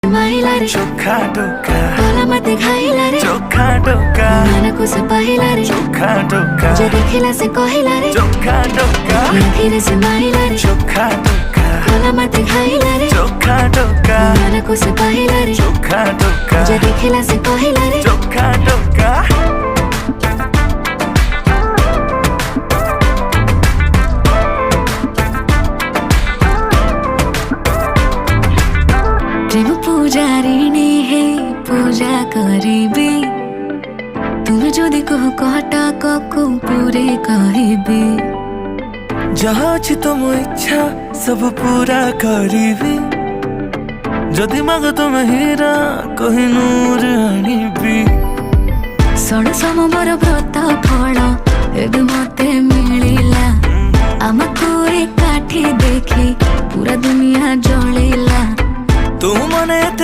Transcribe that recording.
माइला रे चोखा टोका तोला मते खाइला रे चोखा टोका मन को से पहिला रे चोखा टोका जे देखिला से कहिला रे चोखा टोका फिर से माइला रे चोखा टोका तोला मते खाइला रे चोखा टोका मन को से पहिला रे चोखा टोका जे देखिला से कहिला रे चोखा टोका प्रेम पूजारिणी है पूजा करिबी तुम जदि कह कहटा को पूरे कहबी जहाँ अछि तुम इच्छा सब पूरा करिबी जदि माग तुम हीरा कोहिनूर आनिबी षण सम मोर व्रत फल एबे मते मिलिला आमको एकाठी देखी पूरा दुनिया जलिला तू मने